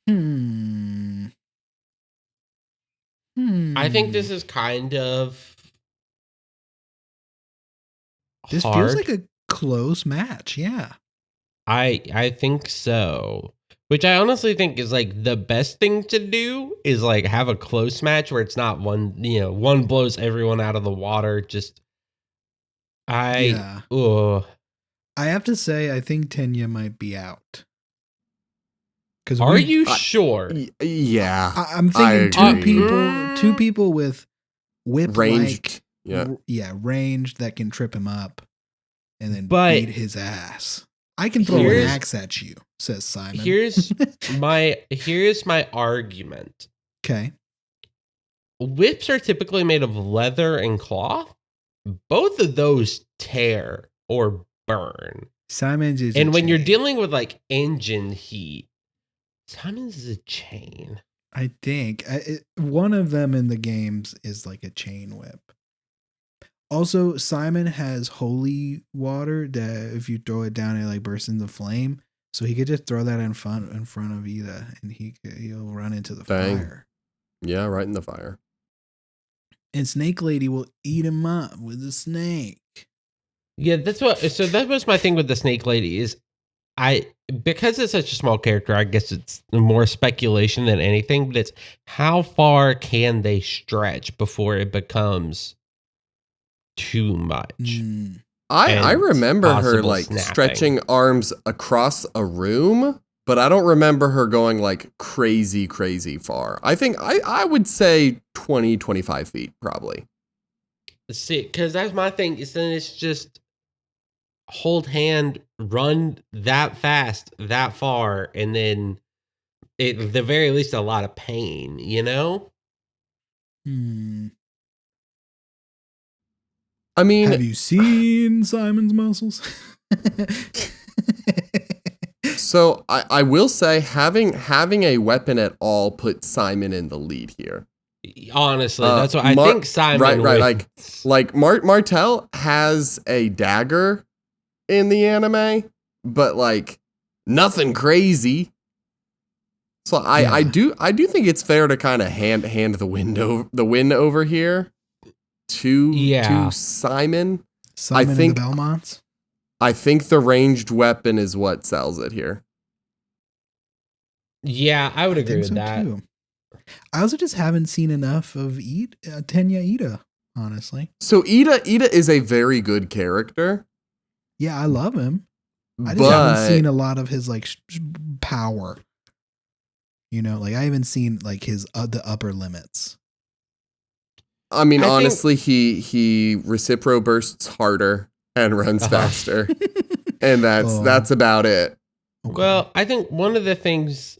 I think this is kind of this hard. Feels like a close match, yeah. I think so. Which I honestly think is like the best thing to do is like have a close match where it's not one blows everyone out of the water. Just I have to say I think Tenya might be out. Are you sure? Yeah. I'm thinking two people with whip ranged. Ranged that can trip him up and then beat his ass. I can throw an axe at you, says Simon. Here's my argument. Okay. Whips are typically made of leather and cloth. Both of those tear or burn. Simon's is and when you're dealing with like engine heat, Simon's is a chain. I think one of them in the games is like a chain whip. Also, Simon has holy water that if you throw it down, it like bursts into flame. So he could just throw that in front of Ida, and he'll run into the fire. Yeah, right in the fire. And Snake Lady will eat him up with a snake. Yeah, that was my thing with the Snake Lady is because it's such a small character, I guess it's more speculation than anything, but it's how far can they stretch before it becomes too much. I remember her like stretching arms across a room, but I don't remember her going like crazy far. I think I would say 20-25 feet probably. See, because that's my thing. Then it's just hold hand, run that fast, that far, and then at the very least a lot of pain, you know? I mean, have you seen Simon's muscles? So I will say having a weapon at all puts Simon in the lead here. Honestly, that's what I think Simon right. Like Martell has a dagger in the anime, but like nothing crazy. So I do think it's fair to kind of hand the win over here to Simon. Simon and the Belmonts. I think the ranged weapon is what sells it here. Yeah, I would agree with that. Too. I also just haven't seen enough of Tenya Ida, honestly. So Ida is a very good character. Yeah, I love him. I just haven't seen a lot of his like power. You know, like I haven't seen like his the upper limits. I mean, honestly, he recipro bursts harder and runs faster. And that's about it. Okay. Well, I think one of the things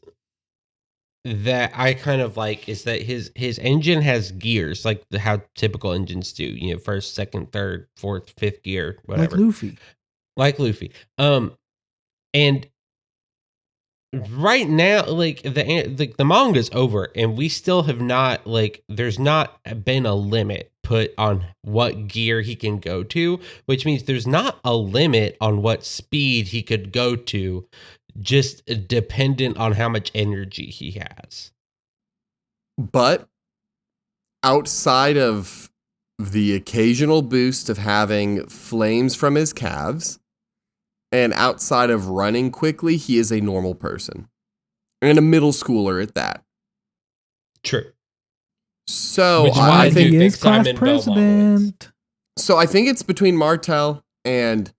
that I kind of like is that his engine has gears, like how typical engines do, you know, first, second, third, fourth, fifth gear, whatever. Like Luffy. And right now, like the manga's over and we still have not, like, there's not been a limit put on what gear he can go to, which means there's not a limit on what speed he could go to, just dependent on how much energy he has. But outside of the occasional boost of having flames from his calves, and outside of running quickly, he is a normal person. And a middle schooler at that. True. So I think he is class president. So I think it's between Martell and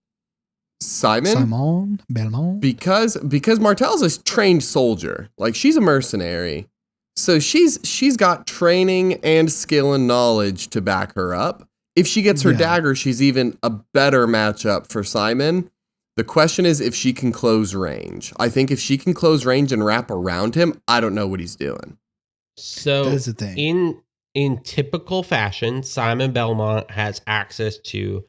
Simon Belmont. Because Martell's a trained soldier. Like, she's a mercenary. So she's got training and skill and knowledge to back her up. If she gets her dagger, she's even a better matchup for Simon. The question is if she can close range. I think if she can close range and wrap around him, I don't know what he's doing. So that's the thing. In typical fashion, Simon Belmont has access to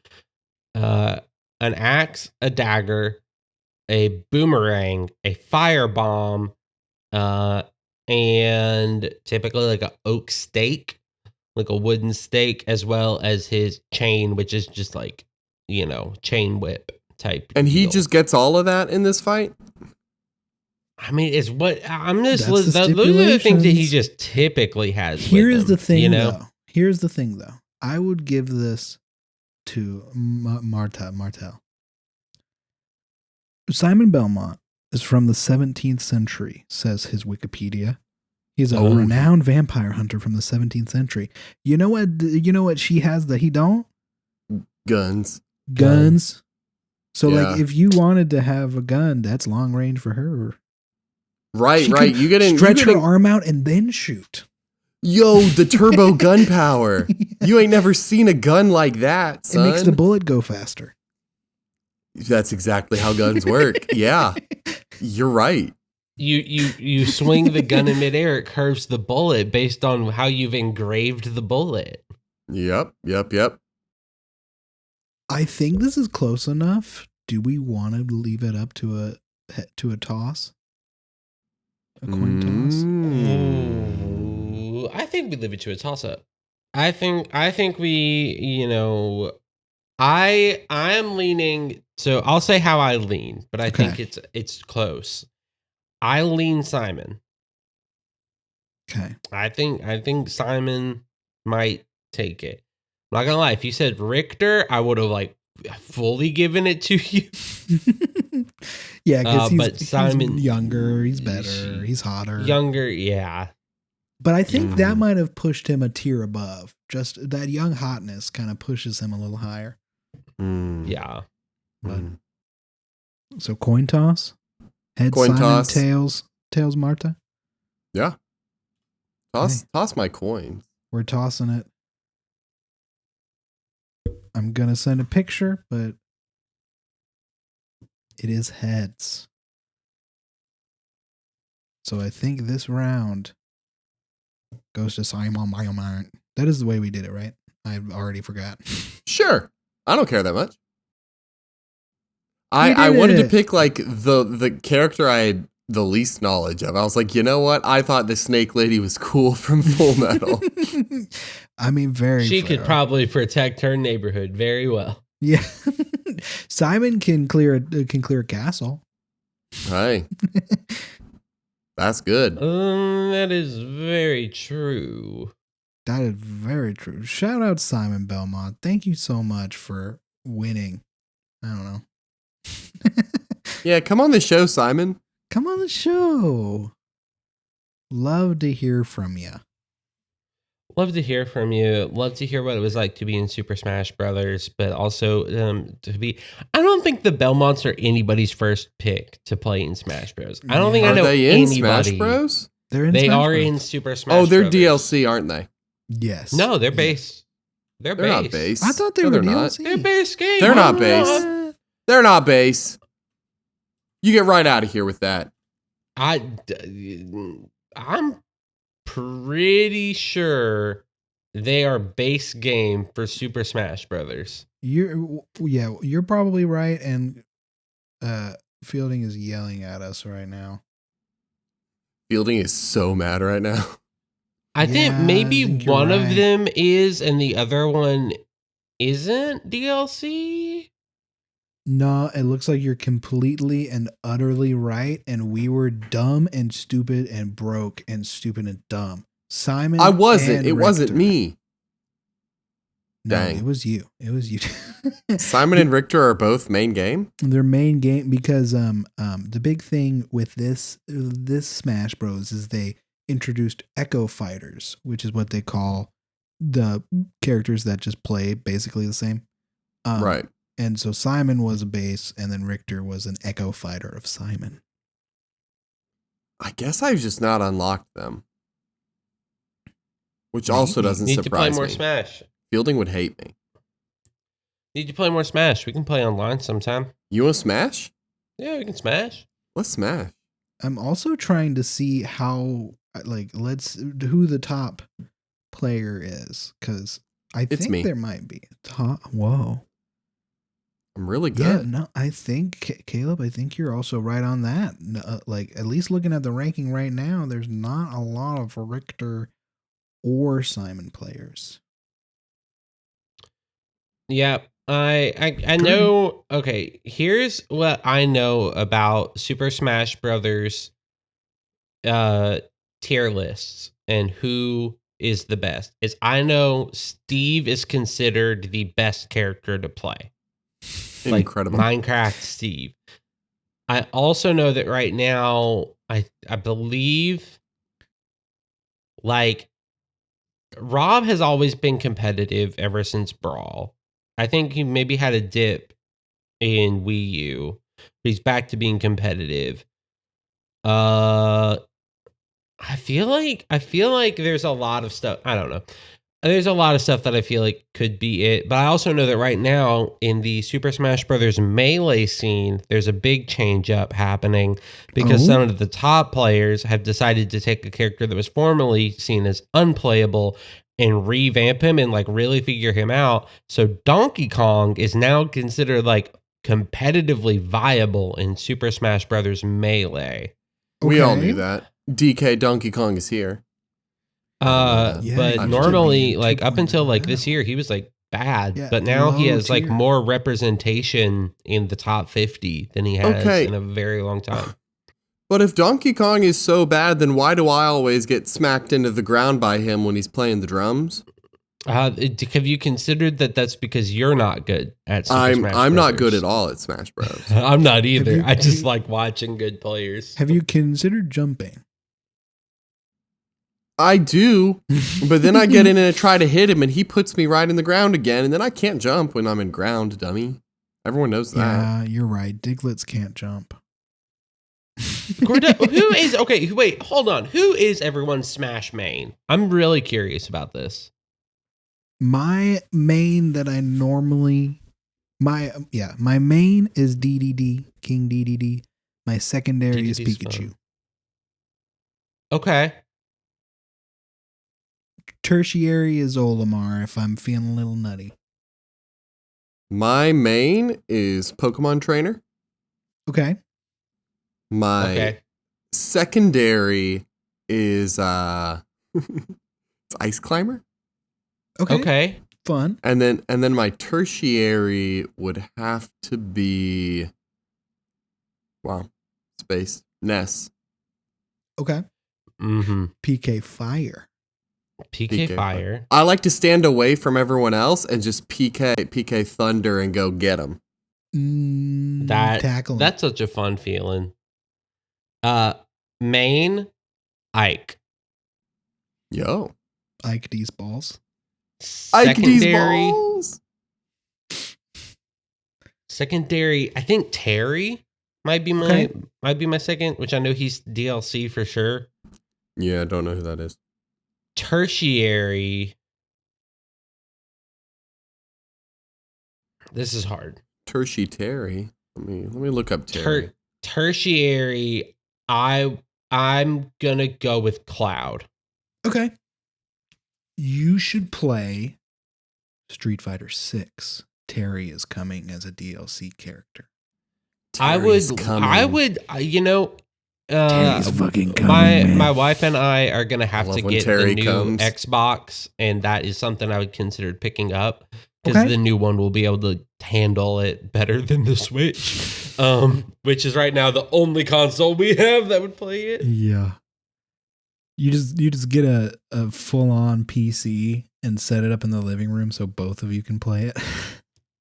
an axe, a dagger, a boomerang, a firebomb, and typically like an oak stake, like a wooden stake, as well as his chain, which is just like, you know, chain whip type. And he just gets all of that in this fight? I mean, it's what I'm just. Those are the things that he just typically has. Here's the thing, you know? Here's the thing, though. I would give this to Martell. Simon Belmont is from the 17th century, says his Wikipedia. He's a renowned vampire hunter from the 17th century. You know what? You know what she has that he don't? Guns. So, like, if you wanted to have a gun, that's long range for her. Right. You stretch her arm out and then shoot. Yo, the turbo gun power. You ain't never seen a gun like that, son. It makes the bullet go faster. That's exactly how guns work. Yeah. You're right. You swing the gun in midair, it curves the bullet based on how you've engraved the bullet. Yep. I think this is close enough. Do we want to leave it up to a toss? A coin toss? Ooh, I think we leave it to a toss up. I think we, you know, I am leaning, so I'll say how I lean, but I think it's close. I lean Simon. Okay. I think Simon might take it. I'm not gonna lie, if you said Richter, I would have like fully given it to you. Yeah, because he's younger, he's better, he's hotter. Younger, yeah. But I think that might have pushed him a tier above. Just that young hotness kind of pushes him a little higher. Yeah. But, so coin toss? Head coin Simon, toss. Tails Marta? Yeah. Toss my coins. We're tossing it. I'm going to send a picture, but It is heads. So I think this round goes to Simon Bioman. That is the way we did it, right? I already forgot. Sure. I don't care that much. I wanted to pick like the character I had the least knowledge of. I was like, you know what? I thought the snake lady was cool from Full Metal. I mean, She could probably protect her neighborhood very well. Yeah. Simon can clear a castle. Right. That's good. That is very true. That is very true. Shout out Simon Belmont. Thank you so much for winning. I don't know. Yeah, come on the show, Simon. Come on the show. Love to hear from you. Love to hear from you. Love to hear what it was like to be in Super Smash Brothers, but also to be. I don't think the Belmonts are anybody's first pick to play in Smash Bros. I don't think I know they in anybody. Smash Bros? They are in Super Smash. Oh, they're Brothers. DLC, aren't they? Yes. No, they're base. They're not base. I thought they were DLC. They're base game. They're not base. They're not base. You get right out of here with that. I'm pretty sure they are base game for Super Smash Brothers. You're probably right, and Fielding is yelling at us right now. Fielding is so mad right now. I think maybe one of them is, and the other one isn't DLC. No, it looks like you're completely and utterly right, and we were dumb and stupid and broke and stupid and dumb. Simon, I wasn't. It Richter. wasn't me. No, Dang. it was you. It was you. Simon and Richter are both main game. Their main game, because the big thing with this Smash Bros is they introduced Echo Fighters, which is what they call the characters that just play basically the same. Right. And so Simon was a base, and then Richter was an Echo Fighter of Simon. I guess I've just not unlocked them. Which also doesn't surprise me. Need to play more Smash. Fielding would hate me. Need to play more Smash. We can play online sometime. You want to smash? Yeah, we can smash. Let's smash. I'm also trying to see how, who the top player is, because I think me. there might be a top. Whoa. I'm really good. Yeah, no, I think, Caleb, I think you're also right on that. At least looking at the ranking right now, there's not a lot of Richter or Simon players. Yeah, I know. Okay, here's what I know about Super Smash Brothers tier lists and who is the best. Is I know Steve is considered the best character to play. Incredible. Like Minecraft Steve. I also know that right now, I believe, like, Rob has always been competitive ever since Brawl. I think he maybe had a dip in Wii U, but he's back to being competitive. I feel like there's a lot of stuff. I don't know. There's a lot of stuff that I feel like could be it, but I also know that right now in the Super Smash Brothers Melee scene, there's a big change up happening because some of the top players have decided to take a character that was formerly seen as unplayable and revamp him and like really figure him out. So Donkey Kong is now considered like competitively viable in Super Smash Brothers Melee. We all knew that. DK Donkey Kong is here. But normally, like up until like this year, he was like bad, but now he has like more representation in the top 50 than he has in a very long time. But if Donkey Kong is so bad, then why do I always get smacked into the ground by him when he's playing the drums? Have you considered that that's because you're not good at Super Smash I'm Brothers? not good at all at Smash Bros. I'm not either. I just like watching good players. Have you considered jumping? I do, but then I get in and I try to hit him and he puts me right in the ground again, and then I can't jump when I'm in ground, dummy. Everyone knows that. Yeah, you're right. Diglets can't jump. Who is okay? Wait, hold on. Who is everyone's Smash main? I'm really curious about this. My main that I normally My main is DDD, King DDD. My secondary is Pikachu. Fun. Okay. Tertiary is Olimar if I'm feeling a little nutty. My main is Pokemon Trainer. Okay. My secondary is Ice Climber. Okay. Fun. And then my tertiary would have to be space Ness. Okay. Mm-hmm. PK Fire. PK Fire. I like to stand away from everyone else and just PK Thunder and go get them. Tackling. That's such a fun feeling. Main Ike. Yo. Ike these balls. Secondary. Secondary, I think Terry might be my second, which I know he's DLC for sure. Yeah, I don't know who that is. Tertiary. This is hard. Tertiary. Let me look up Terry. Tertiary. I'm gonna go with Cloud. Okay. You should play Street Fighter 6. Terry is coming as a DLC character. Terry's I would, Terry's fucking coming. My wife and I are gonna have to get Terry the new comes. Xbox, and that is something I would consider picking up because the new one will be able to handle it better than the Switch, which is right now the only console we have that would play it. Yeah. You just get a full on PC and set it up in the living room so both of you can play it.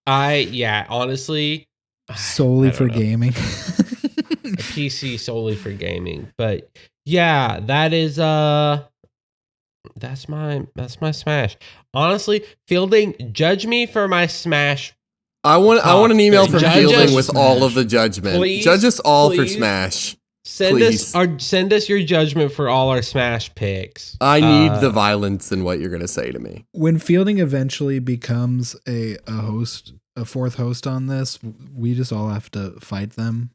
Honestly, solely for gaming. A PC solely for gaming, but yeah, that is that's my Smash. Honestly, Fielding, judge me for my Smash. I want an email from Fielding with Smash. all of the judgment. Please, judge us all for please. Smash. Send us your judgment for all our Smash picks. I need the violence in what you're going to say to me. When Fielding eventually becomes a fourth host on this, we just all have to fight them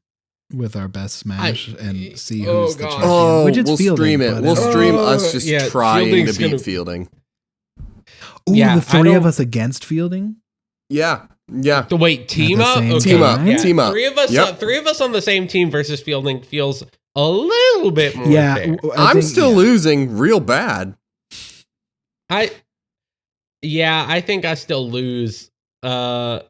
with our best Smash and see who's the champion. Oh, Which we'll Fielding, stream it. We'll stream us just trying Fielding's to beat Fielding. Ooh, the three of us against Fielding? Yeah. Wait, team up? Okay. Team up. Yeah. Team up. Three of us on the same team versus Fielding feels a little bit more fair. I'm still losing real bad. I think I still lose because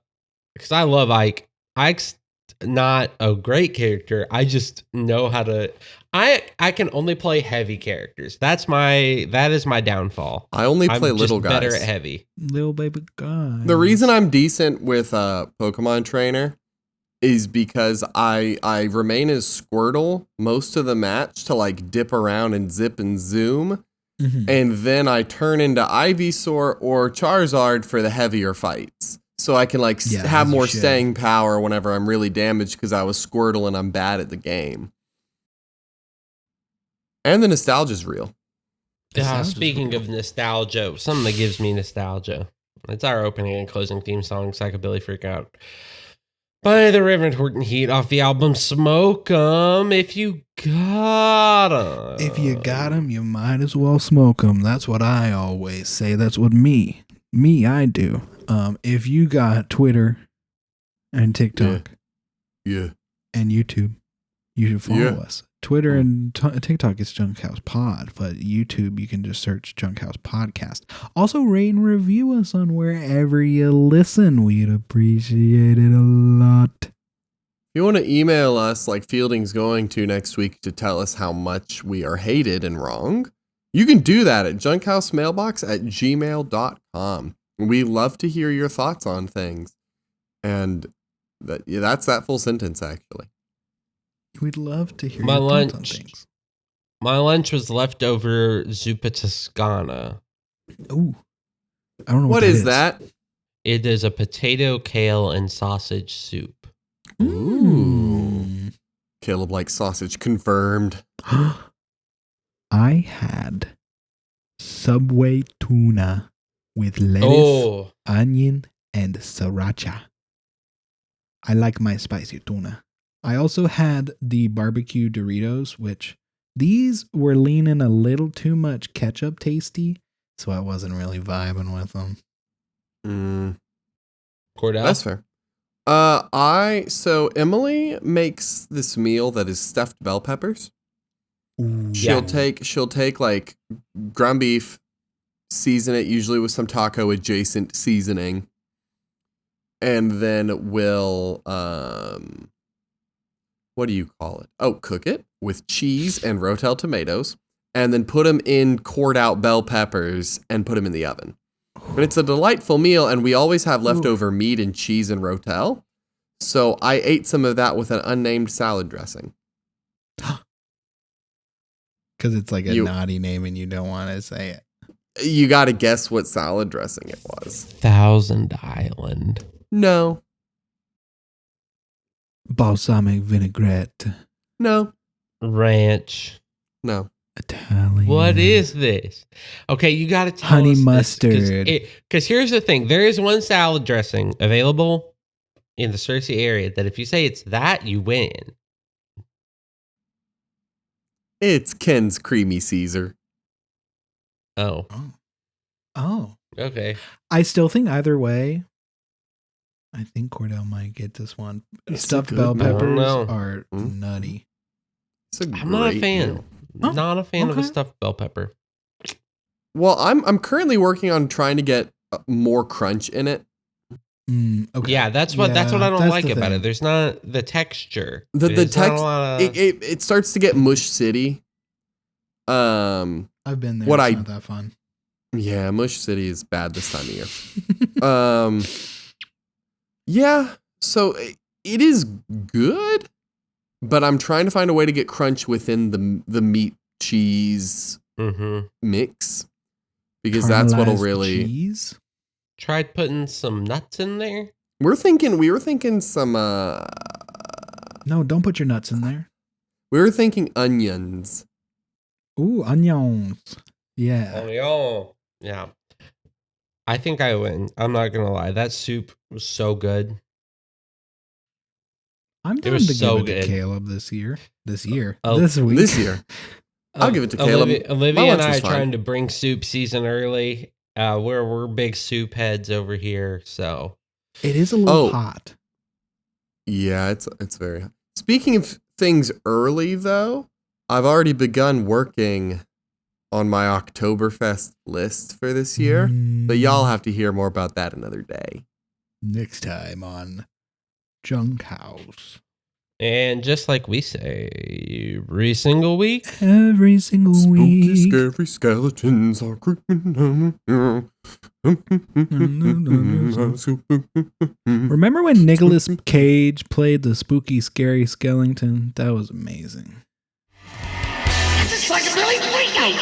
I love Ike. Ike's not a great character. I just know how to. I can only play heavy characters. That is my downfall. I only play I'm little just guys. better at heavy. Little baby guys. The reason I'm decent with Pokemon Trainer is because I remain as Squirtle most of the match to like dip around and zip and zoom. Mm-hmm. And then I turn into Ivysaur or Charizard for the heavier fights. So I can have more staying power whenever I'm really damaged because I was Squirtle and I'm bad at the game. And the nostalgia's real. Speaking of nostalgia, something that gives me nostalgia. It's our opening and closing theme song, Psychobilly Freak Out. By the Reverend Horton Heat off the album Smoke 'em If You Got 'em. If you got 'em, you might as well smoke 'em. That's what I always say. That's what I do. If you got Twitter and TikTok and YouTube, you should follow us. Twitter and TikTok is Junk House Pod, but YouTube, you can just search Junk House Podcast. Also, rate and review us on wherever you listen. We'd appreciate it a lot. If you want to email us like Fielding's going to next week to tell us how much we are hated and wrong, you can do that at junkhousemaiilbox@gmail.com. We love to hear your thoughts on things. And that's that full sentence, actually. We'd love to hear my your lunch. thoughts on things. My lunch was leftover zuppa toscana. Ooh. I don't know what is that? It is a potato, kale, and sausage soup. Ooh. Caleb likes sausage, confirmed. I had Subway tuna with lettuce, onion, and sriracha. I like my spicy tuna. I also had the barbecue Doritos, which these were leaning a little too much ketchup tasty, so I wasn't really vibing with them. Cordell? That's fair. So Emily makes this meal that is stuffed bell peppers. Ooh. She'll take like ground beef, season it usually with some taco adjacent seasoning, and then will what do you call it? Oh, cook it with cheese and Rotel tomatoes, and then put them in cored out bell peppers and put them in the oven. And it's a delightful meal, and we always have leftover meat and cheese and Rotel. So I ate some of that with an unnamed salad dressing. Because it's like a naughty name and you don't want to say it. You got to guess what salad dressing it was. Thousand Island. No. Balsamic vinaigrette. No. Ranch. No. Italian. What is this? Okay, you got to tell honey us mustard. Because here's the thing. There is one salad dressing available in the Searcy area that if you say it's that, you win. It's Ken's Creamy Caesar. Oh. Okay. Okay. I still think either way, I think Cordell might get this one. Stuffed bell peppers are nutty. I'm not a fan. Meal. Not a fan of a stuffed bell pepper. Well, I'm currently working on trying to get more crunch in it. Okay. Yeah, that's what I don't like about it. There's not the texture. The text it starts to get Mush City. I've been there. It's not that fun. Yeah, Mush City is bad this time of year. Yeah, so it is good, but I'm trying to find a way to get crunch within the meat cheese mix, because that's what'll really. Cheese? Tried putting some nuts in there. We were thinking some. No, don't put your nuts in there. We were thinking onions. Ooh, onions. Yeah. Oh, yeah. I think I win. I'm not gonna lie. That soup was so good. I'm down to give it to Caleb this year. This week. This year. I'll give it to Caleb. Olivia and I are trying to bring soup season early. We're big soup heads over here, so it is a little hot. Yeah, it's very hot. Speaking of things early, though, I've already begun working on my Oktoberfest list for this year, but y'all have to hear more about that another day. Next time on Junk House. And just like we say, every single week. Spooky, scary skeletons are creeping down. Remember when Nicolas Cage played the spooky, scary skeleton? That was amazing. It's a psychobilly freakout.